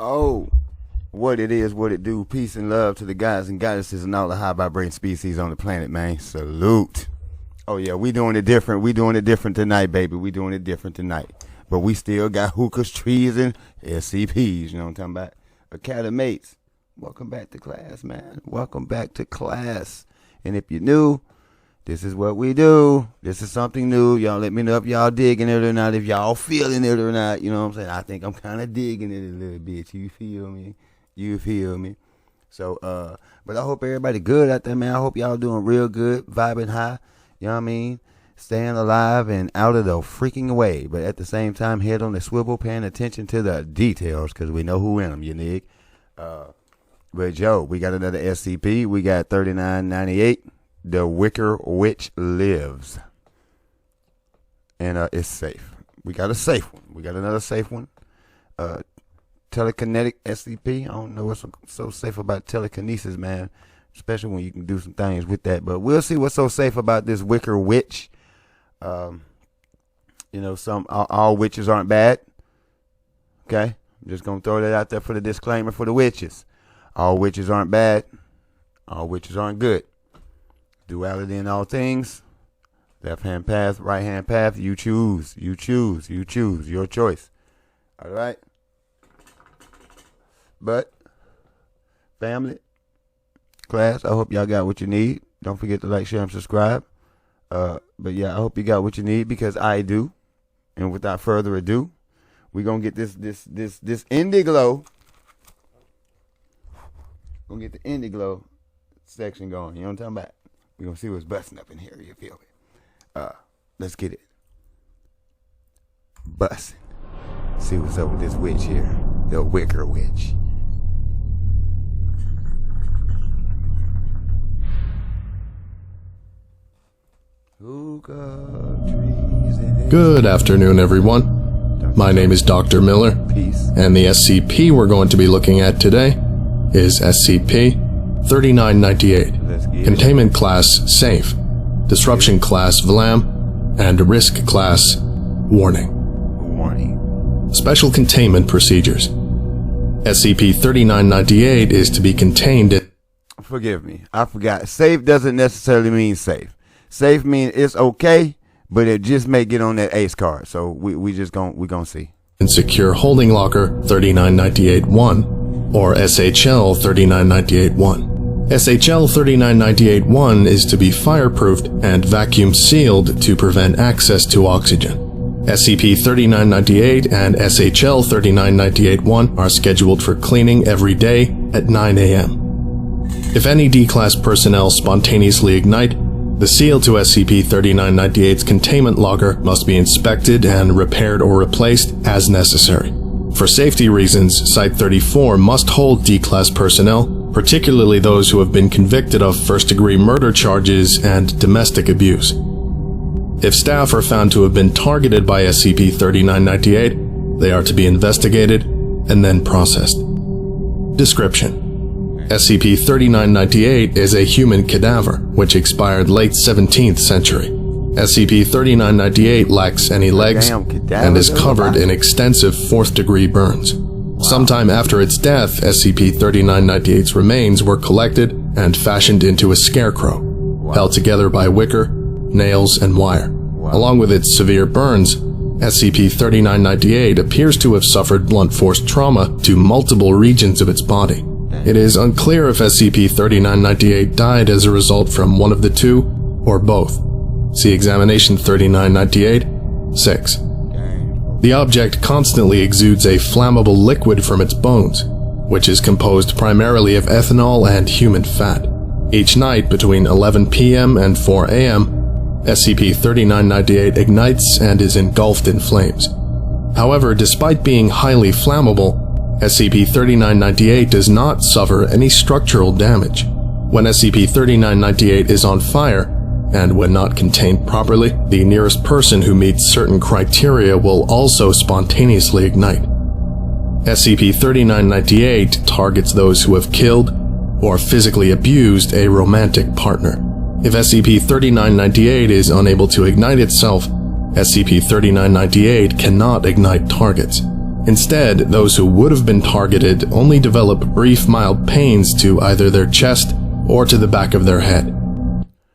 Oh, what it is, what it do. Peace and love to the guys and goddesses and all the high vibrating species on the planet, man. Salute. Oh yeah, we doing it different. We doing it different tonight, baby. We doing it different tonight. But we still got hookahs, trees, and SCPs. You know what I'm talking about? Academates, welcome back to class, man. Welcome back to class. And if you're new, this is what we do. This is something new. Y'all let me know if y'all digging it or not, if y'all feeling it or not. You know what I'm saying? I think I'm kind of digging it a little bit. You feel me? You feel me? So, but I hope everybody good out there, man. I hope y'all doing real good, vibing high. You know what I mean? Staying alive and out of the freaking way. But at the same time, head on the swivel, paying attention to the details, because we know who in them, you nig. But, Joe, we got another SCP. We got 3998. The Wicker Witch Lives. And it's safe. We got a safe one. We got another safe one. Telekinetic SCP. I don't know what's so safe about telekinesis, man. Especially when you can do some things with that. But we'll see what's so safe about this Wicker Witch. You know, all witches aren't bad. Okay? I'm just going to throw that out there for the disclaimer for the witches. All witches aren't bad. All witches aren't good. Duality in all things. Left hand path, right hand path. You choose. You choose. You choose. Your choice. All right. But, family, class, I hope y'all got what you need. Don't forget to like, share, and subscribe. But yeah, I hope you got what you need, because I do. And without further ado, we're gonna get this Indiglo. Gonna get the Indiglo section going. You know what I'm talking about? We're going to see what's busting up in here. You feel me? Let's get it. Busting. See what's up with this witch here. The Wicker Witch. Good afternoon, everyone. My name is Dr. Miller, and the SCP we're going to be looking at today is SCP-3998. Containment Class Safe, Disruption Class VLAM, and Risk Class Warning. Special Containment Procedures. SCP-3998 is to be contained in... Forgive me, I forgot. Safe doesn't necessarily mean safe. Safe means it's okay, but it just may get on that ACE card. So we gonna see. In Secure Holding Locker 3998-1, or SHL 3998-1. SHL 3998-1 is to be fireproofed and vacuum sealed to prevent access to oxygen. SCP-3998 and SHL 3998-1 are scheduled for cleaning every day at 9 a.m. If any D-Class personnel spontaneously ignite, the seal to SCP-3998's containment locker must be inspected and repaired or replaced as necessary. For safety reasons, Site-34 must hold D-Class personnel, particularly those who have been convicted of first-degree murder charges and domestic abuse. If staff are found to have been targeted by SCP-3998, they are to be investigated and then processed. Description: SCP-3998 is a human cadaver, which expired late 17th century. SCP-3998 lacks any legs and is covered in extensive 4th-degree burns. Sometime after its death, SCP-3998's remains were collected and fashioned into a scarecrow, held together by wicker, nails, and wire. Along with its severe burns, SCP-3998 appears to have suffered blunt force trauma to multiple regions of its body. It is unclear if SCP-3998 died as a result from one of the two, or both. See Examination 3998-6. The object constantly exudes a flammable liquid from its bones, which is composed primarily of ethanol and human fat. Each night between 11 p.m. and 4 a.m., SCP-3998 ignites and is engulfed in flames. However, despite being highly flammable, SCP-3998 does not suffer any structural damage. When SCP-3998 is on fire, and when not contained properly, the nearest person who meets certain criteria will also spontaneously ignite. SCP-3998 targets those who have killed or physically abused a romantic partner. If SCP-3998 is unable to ignite itself, SCP-3998 cannot ignite targets. Instead, those who would have been targeted only develop brief mild pains to either their chest or to the back of their head.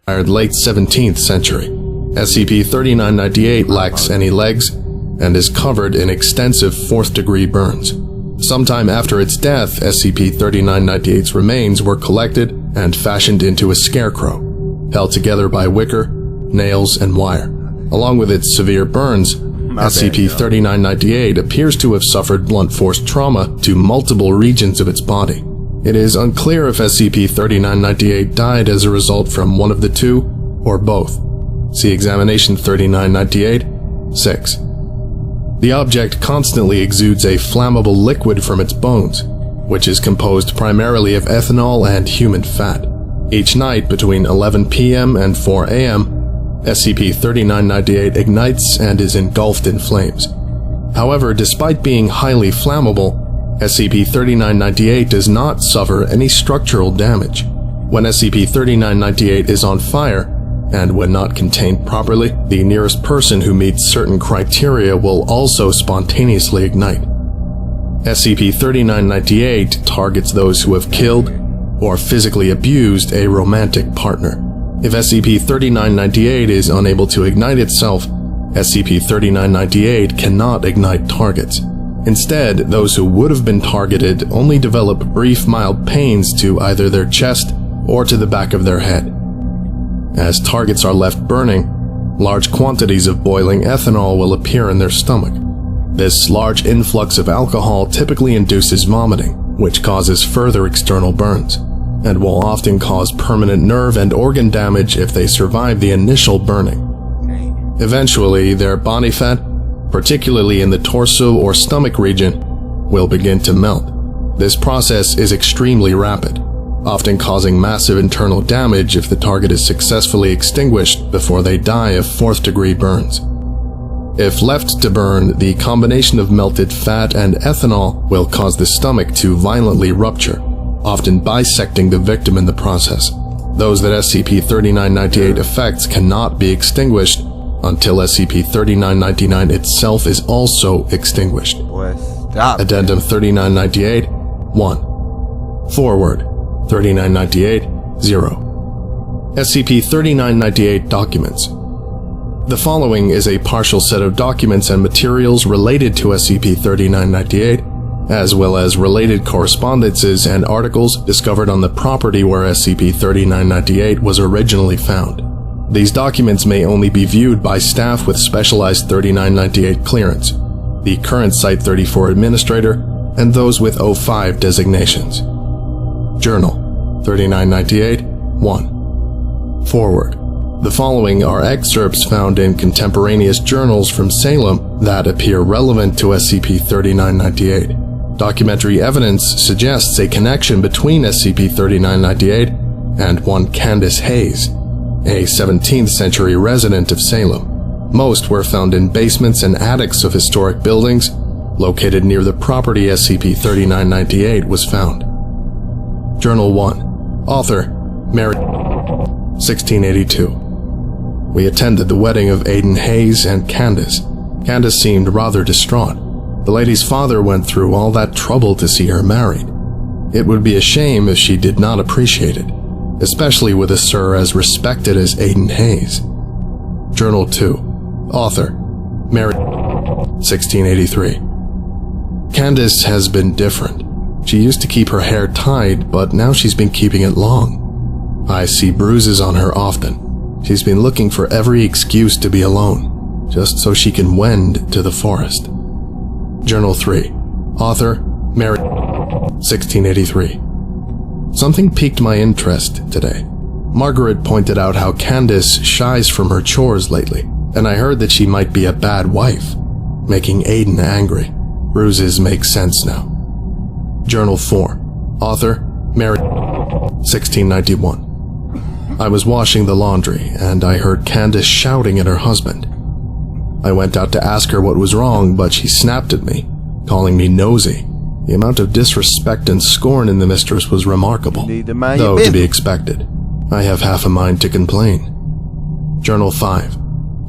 Late 17th century, SCP-3998 lacks any legs and is covered in extensive 4th-degree burns. Sometime after its death, SCP-3998's remains were collected and fashioned into a scarecrow, held together by wicker, nails, and wire. Along with its severe burns, SCP-3998 appears to have suffered blunt force trauma to multiple regions of its body. It is unclear if SCP-3998 died as a result from one of the two, or both. See Examination 3998-6. The object constantly exudes a flammable liquid from its bones, which is composed primarily of ethanol and human fat. Each night between 11 p.m. and 4 a.m., SCP-3998 ignites and is engulfed in flames. However, despite being highly flammable, SCP-3998 does not suffer any structural damage. When SCP-3998 is on fire, and when not contained properly, the nearest person who meets certain criteria will also spontaneously ignite. SCP-3998 targets those who have killed or physically abused a romantic partner. If SCP-3998 is unable to ignite itself, SCP-3998 cannot ignite targets. Instead, those who would have been targeted only develop brief mild pains to either their chest or to the back of their head. As targets are left burning, large quantities of boiling ethanol will appear in their stomach. This large influx of alcohol typically induces vomiting, which causes further external burns, and will often cause permanent nerve and organ damage if they survive the initial burning. Eventually, their body fat, particularly in the torso or stomach region, will begin to melt. This process is extremely rapid, often causing massive internal damage if the target is successfully extinguished before they die of 4th-degree burns. If left to burn, the combination of melted fat and ethanol will cause the stomach to violently rupture, often bisecting the victim in the process. Those that SCP-3998 affects cannot be extinguished until SCP-3999 itself is also extinguished. Addendum 3998-1. Forward 3998-0. SCP-3998 Documents. The following is a partial set of documents and materials related to SCP-3998, as well as related correspondences and articles discovered on the property where SCP-3998 was originally found. These documents may only be viewed by staff with specialized 3998 clearance, the current Site-34 administrator, and those with O5 designations. Journal 3998-1. Forward. The following are excerpts found in contemporaneous journals from Salem that appear relevant to SCP-3998. Documentary evidence suggests a connection between SCP-3998 and one Candace Hayes, a 17th century resident of Salem. Most were found in basements and attics of historic buildings located near the property SCP-3998 was found. Journal 1. Author, Mary, 1682. We attended the wedding of Aiden Hayes and Candace. Candace seemed rather distraught. The lady's father went through all that trouble to see her married. It would be a shame if she did not appreciate it, especially with a sir as respected as Aiden Hayes. Journal 2. Author, Mary, 1683. Candace has been different. She used to keep her hair tied, but now she's been keeping it long. I see bruises on her often. She's been looking for every excuse to be alone, just so she can wend to the forest. Journal 3. Author, Mary, 1683. Something piqued my interest today. Margaret pointed out how Candace shies from her chores lately, and I heard that she might be a bad wife. making Aiden angry. Bruises make sense now. Journal 4. Author, Mary, 1691. I was washing the laundry, and I heard Candace shouting at her husband. I went out to ask her what was wrong, but she snapped at me, calling me nosy. The amount of disrespect and scorn in the mistress was remarkable, though to be expected. I have half a mind to complain. Journal 5.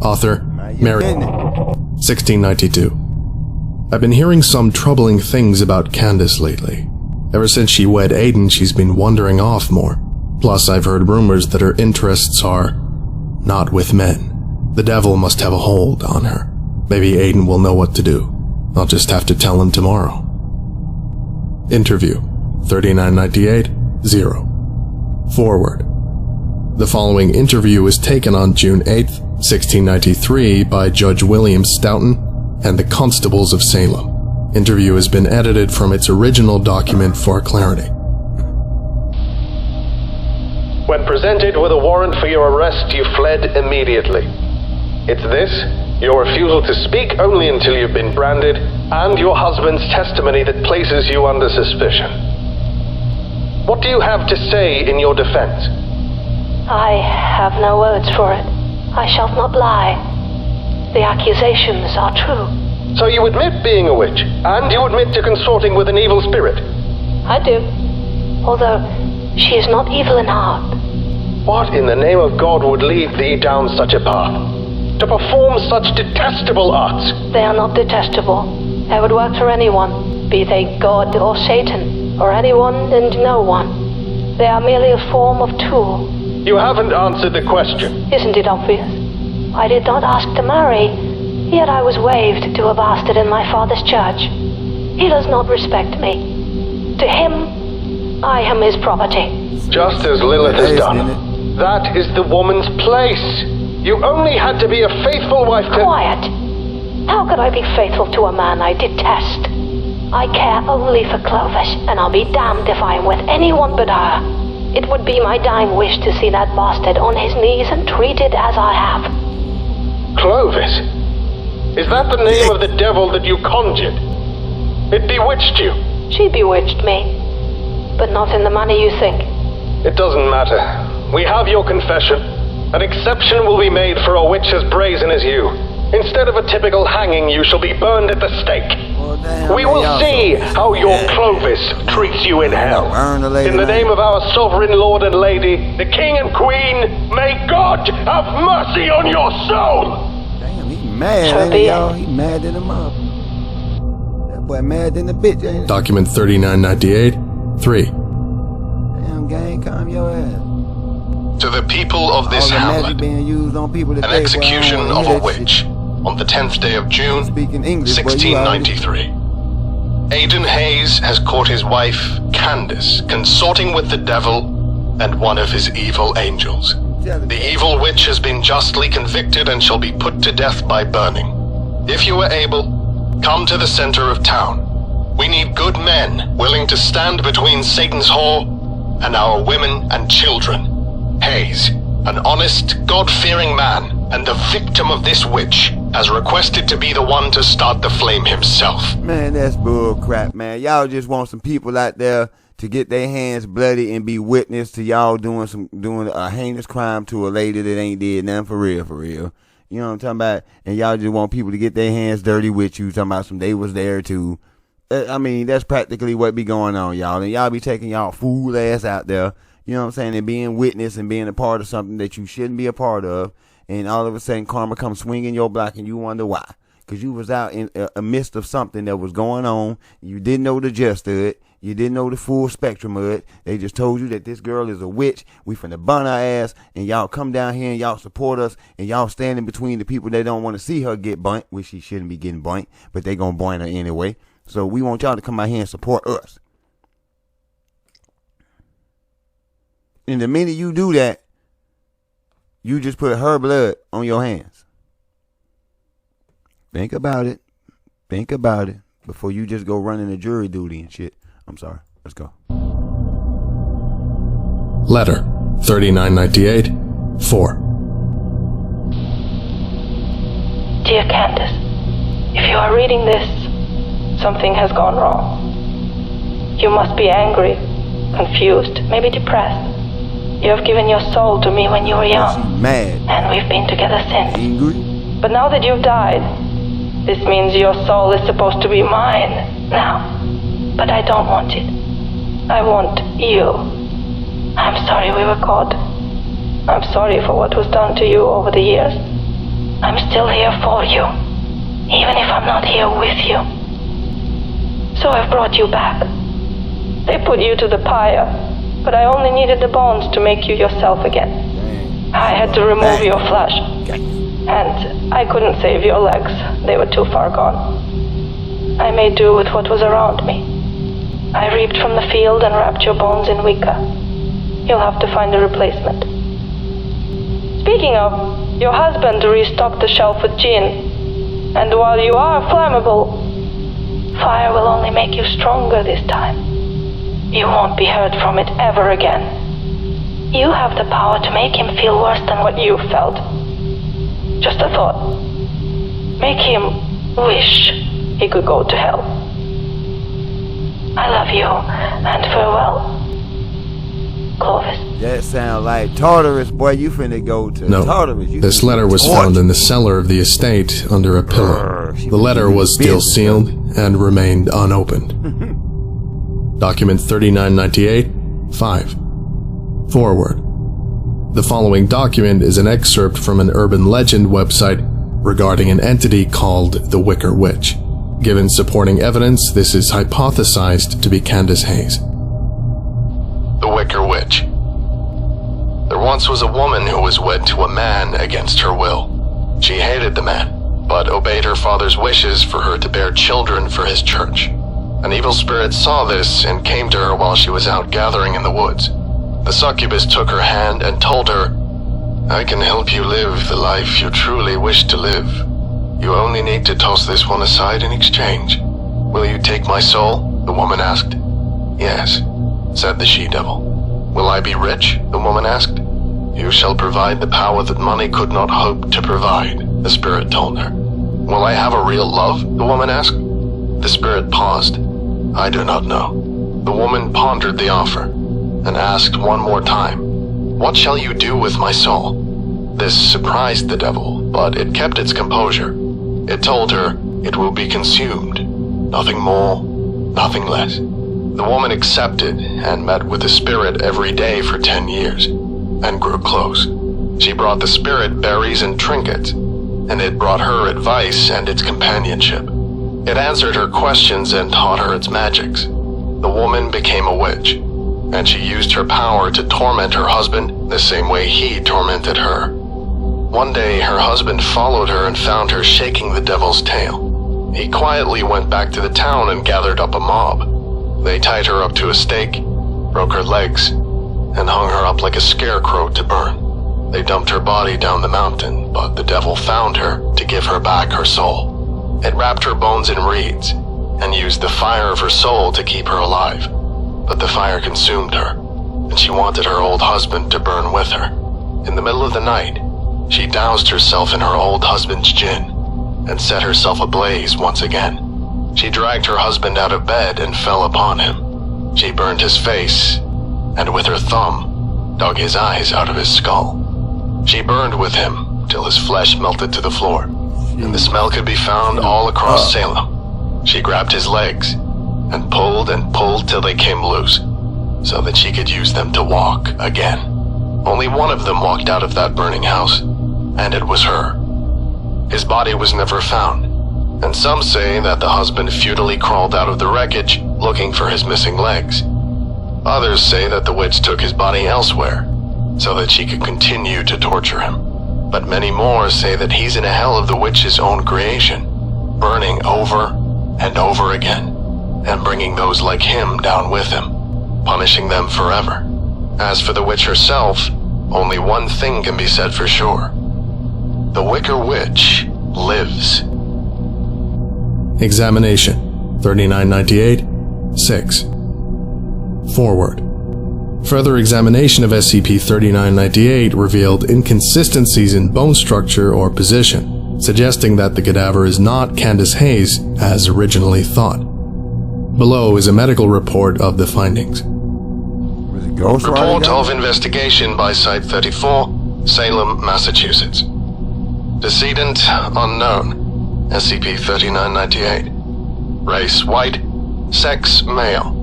Author, Mary, 1692. I've been hearing some troubling things about Candace lately. Ever since she wed Aiden, she's been wandering off more. Plus, I've heard rumors that her interests are not with men. The devil must have a hold on her. Maybe Aiden will know what to do. I'll just have to tell him tomorrow. Interview 3998-0. Forward. The following interview was taken on June 8, 1693 by Judge William Stoughton and the Constables of Salem. Interview has been edited from its original document for clarity. When presented with a warrant for your arrest, you fled immediately. It's this, your refusal to speak only until you've been branded, and your husband's testimony that places you under suspicion. What do you have to say in your defense? I have no words for it. I shall not lie. The accusations are true. So you admit being a witch, and you admit to consorting with an evil spirit? I do. Although she is not evil in heart. What in the name of God would lead thee down such a path? To perform such detestable arts? They are not detestable. They would work for anyone, be they God or Satan, or anyone and no one. They are merely a form of tool. You haven't answered the question. Isn't it obvious? I did not ask to marry, yet I was waived to a bastard in my father's church. He does not respect me. To him, I am his property. Just as Lilith has done. That is the woman's place. You only had to be a faithful wife to— Quiet. How could I be faithful to a man I detest? I care only for Clovis, and I'll be damned if I am with anyone but her. It would be my dying wish to see that bastard on his knees and treated as I have. Clovis? Is that the name of the devil that you conjured? It bewitched you. She bewitched me, but not in the manner you think. It doesn't matter. We have your confession. An exception will be made for a witch as brazen as you. Instead of a typical hanging, you shall be burned at the stake. We will see how your Clovis treats you in hell. In the name of our sovereign lord and lady, the king and queen, may God have mercy on your soul! Damn, he mad, ain't he, y'all? He mad than a mother. That boy mad than a bitch, ain't he? Document 3998-3. Damn, gang, calm your ass. To the people of this hamlet, an execution of a witch on the 10th day of June, 1693. Aiden Hayes has caught his wife, Candace, consorting with the devil and one of his evil angels. The evil witch has been justly convicted and shall be put to death by burning. If you are able, come to the center of town. We need good men willing to stand between Satan's whore and our women and children. Hayes, an honest, God-fearing man and the victim of this witch, has requested to be the one to start the flame himself. Man, that's bull crap, man. Y'all just want some people out there to get their hands bloody and be witness to y'all doing a heinous crime to a lady that ain't did nothing for real, for real. You know what I'm talking about? And y'all just want people to get their hands dirty with you, talking about some they was there too. I mean, that's practically what be going on, y'all. And y'all be taking y'all fool ass out there, you know what I'm saying, and being witness and being a part of something that you shouldn't be a part of. And all of a sudden, karma comes swinging your block and you wonder why. Because you was out in a midst of something that was going on. You didn't know the gist of it. You didn't know the full spectrum of it. They just told you that this girl is a witch. We finna burn her ass. And y'all come down here and y'all support us. And y'all standing between the people that don't want to see her get burnt. Which she shouldn't be getting burnt. But they gonna burn her anyway. So we want y'all to come out here and support us. And the minute you do that, you just put her blood on your hands. Think about it. Think about it before you just go running a jury duty and shit. I'm sorry. Let's go. Letter 3998-4. Dear Candace, If you are reading this, something has gone wrong. You must be angry, confused, maybe depressed. You have given your soul to me when you were young, mad, and we've been together since. angry. But now that you've died, this means your soul is supposed to be mine now. But I don't want it. I want you. I'm sorry we were caught. I'm sorry for what was done to you over the years. I'm still here for you, even if I'm not here with you. So I've brought you back. They put you to the pyre, but I only needed the bones to make you yourself again. I had to remove your flesh, and I couldn't save your legs. They were too far gone. I made do with what was around me. I reaped from the field and wrapped your bones in wicker. You'll have to find a replacement. Speaking of, your husband restocked the shelf with gin, and while you are flammable, fire will only make you stronger this time. You won't be hurt from it ever again. You have the power to make him feel worse than what you felt. Just a thought. Make him wish he could go to hell. I love you, and farewell. Clovis. That sound like Tartarus, boy. You finna go to Tartarus. This letter was found in the cellar of the estate under a pillow. The letter was still sealed and remained unopened. Document 3998, 5. Forward. The following document is an excerpt from an urban legend website regarding an entity called the Wicker Witch. Given supporting evidence, this is hypothesized to be Candace Hayes. The Wicker Witch. There once was a woman who was wed to a man against her will. She hated the man, but obeyed her father's wishes for her to bear children for his church. An evil spirit saw this and came to her while she was out gathering in the woods. The succubus took her hand and told her, "I can help you live the life you truly wish to live. You only need to toss this one aside in exchange. Will you take my soul?" the woman asked. "Yes," said the she-devil. "Will I be rich?" the woman asked. "You shall provide the power that money could not hope to provide," the spirit told her. "Will I have a real love?" the woman asked. The spirit paused. "I do not know." The woman pondered the offer and asked one more time, "What shall you do with my soul?" This surprised the devil, but it kept its composure. It told her it will be consumed. Nothing more, nothing less. The woman accepted and met with the spirit every day for 10 years and grew close. She brought the spirit berries and trinkets, and it brought her advice and its companionship. It answered her questions and taught her its magics. The woman became a witch, and she used her power to torment her husband the same way he tormented her. One day, her husband followed her and found her shaking the devil's tail. He quietly went back to the town and gathered up a mob. They tied her up to a stake, broke her legs, and hung her up like a scarecrow to burn. They dumped her body down the mountain, but the devil found her to give her back her soul. It wrapped her bones in reeds and used the fire of her soul to keep her alive. But the fire consumed her, and she wanted her old husband to burn with her. In the middle of the night, she doused herself in her old husband's gin and set herself ablaze once again. She dragged her husband out of bed and fell upon him. She burned his face, and with her thumb, dug his eyes out of his skull. She burned with him till his flesh melted to the floor, and the smell could be found all across Salem. She grabbed his legs and pulled till they came loose, so that she could use them to walk again. Only one of them walked out of that burning house, and it was her. His body was never found, and some say that the husband futilely crawled out of the wreckage looking for his missing legs. Others say that the witch took his body elsewhere, so that she could continue to torture him. But many more say that he's in a hell of the witch's own creation, burning over and over again, and bringing those like him down with him, punishing them forever. As for the witch herself, only one thing can be said for sure. The Wicker Witch lives. Examination 3998, 6. Forward. Further examination of SCP-3998 revealed inconsistencies in bone structure or position, suggesting that the cadaver is not Candace Hayes as originally thought. Below is a medical report of the findings. Report of investigation by Site 34, Salem, Massachusetts. Decedent unknown, SCP-3998. Race white, sex male,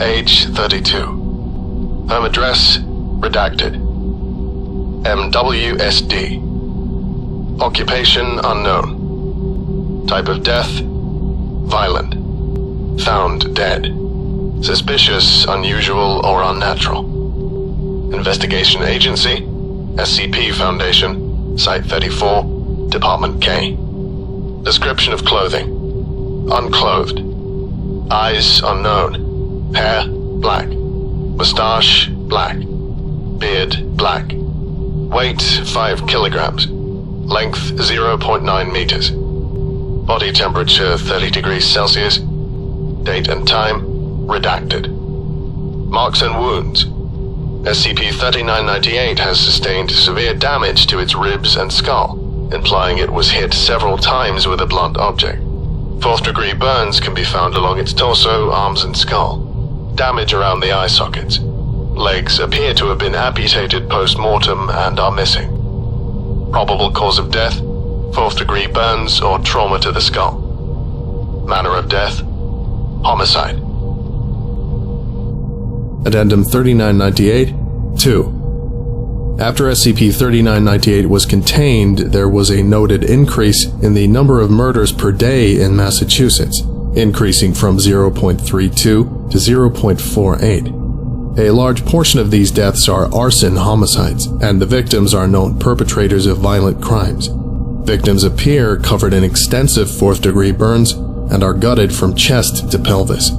age 32. Home address redacted. MWSD. Occupation unknown. Type of death violent. Found dead. Suspicious, unusual, or unnatural. Investigation agency, SCP Foundation, Site 34, Department K. Description of clothing. Unclothed. Eyes unknown. Hair black. Mustache black. Beard black. Weight 5 kilograms. Length 0.9 meters. Body temperature 30 degrees Celsius. Date and time redacted. Marks and wounds. SCP-3998 has sustained severe damage to its ribs and skull, implying it was hit several times with a blunt object. 4th-degree burns can be found along its torso, arms, and skull. Damage around the eye sockets. Legs appear to have been amputated post-mortem and are missing. Probable cause of death, 4th-degree burns or trauma to the skull. Manner of death, homicide. Addendum 3998-2. After SCP-3998 was contained, there was a noted increase in the number of murders per day in Massachusetts, increasing from 0.32 to 0.48. A large portion of these deaths are arson homicides, and the victims are known perpetrators of violent crimes. Victims appear covered in extensive 4th-degree burns and are gutted from chest to pelvis.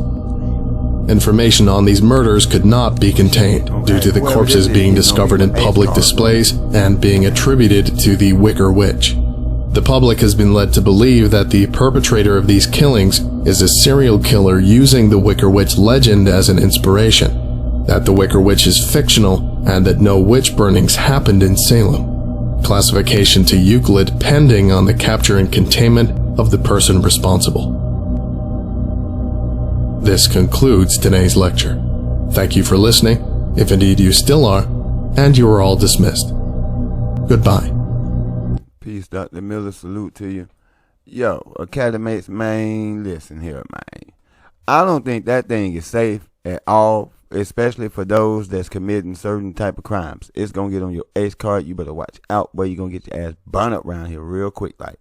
Information on these murders could not be contained due to the corpses being discovered in public displays and being attributed to the Wicker Witch. The public has been led to believe that the perpetrator of these killings is a serial killer using the Wicker Witch legend as an inspiration, that the Wicker Witch is fictional, and that no witch burnings happened in Salem. Classification to Euclid pending on the capture and containment of the person responsible. This concludes today's lecture. Thank you for listening, if indeed you still are, and you are all dismissed. Goodbye. Peace, Dr. Miller. Salute to you. Yo, Academates, man, listen here, man. I don't think that thing is safe at all, especially for those that's committing certain type of crimes. It's going to get on your ace card. You better watch out, boy. You're going to get your ass burned up around here real quick, like.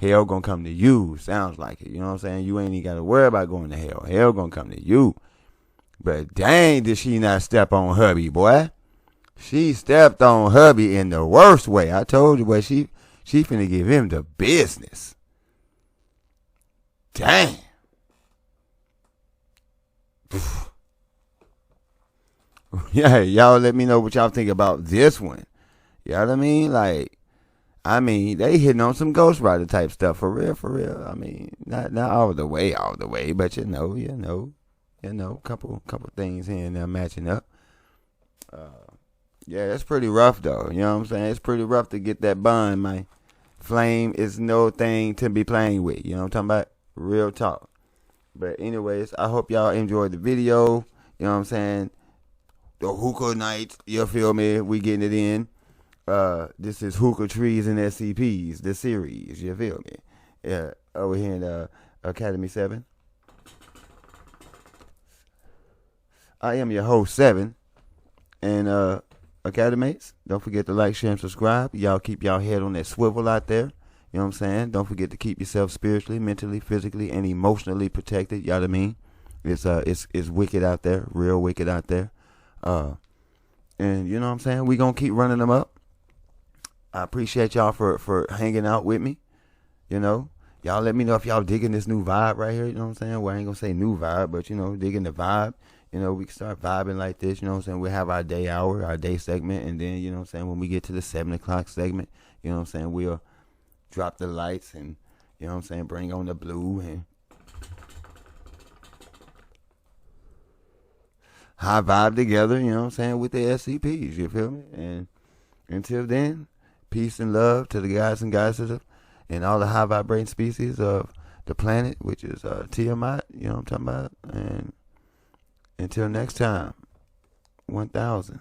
Hell gonna come to you, sounds like it. You know what I'm saying? You ain't even gotta worry about going to hell. Hell gonna come to you. But dang, did she not step on hubby, boy. She stepped on hubby in the worst way. I told you, boy, she finna give him the business. Dang. Yeah, y'all let me know what y'all think about this one. You know what I mean? They hitting on some Ghost Rider type stuff, for real. I mean, not all the way, but you know, couple things here and there matching up. Yeah, it's pretty rough though. You know what I'm saying? It's pretty rough to get that bun, man. Flame is no thing to be playing with. You know what I'm talking about? Real talk. But anyways, I hope y'all enjoyed the video. You know what I'm saying? The hookah night, you feel me? We getting it in. This is Hookah Trees and SCPs, the series, you feel me? Yeah, over here in Academy 7. I am your host, 7. And Academates, don't forget to like, share, and subscribe. Y'all keep y'all head on that swivel out there. You know what I'm saying? Don't forget to keep yourself spiritually, mentally, physically, and emotionally protected. You know what I mean? It's wicked out there, real wicked out there. And you know what I'm saying? We gonna keep running them up. I appreciate y'all for hanging out with me. You know, y'all let me know if y'all digging this new vibe right here. You know what I'm saying? Well, I ain't gonna say new vibe, but you know, digging the vibe. You know, we can start vibing like this. You know what I'm saying? We have our day hour, our day segment, and then you know what I'm saying, when we get to the 7 o'clock segment, you know what I'm saying, we'll drop the lights and you know what I'm saying, bring on the blue and high vibe together. You know what I'm saying, with the SCPs. You feel me? And until then. Peace and love to the guys and goddesses and all the high vibrating species of the planet, which is Tiamat. You know what I'm talking about? And until next time, 1000.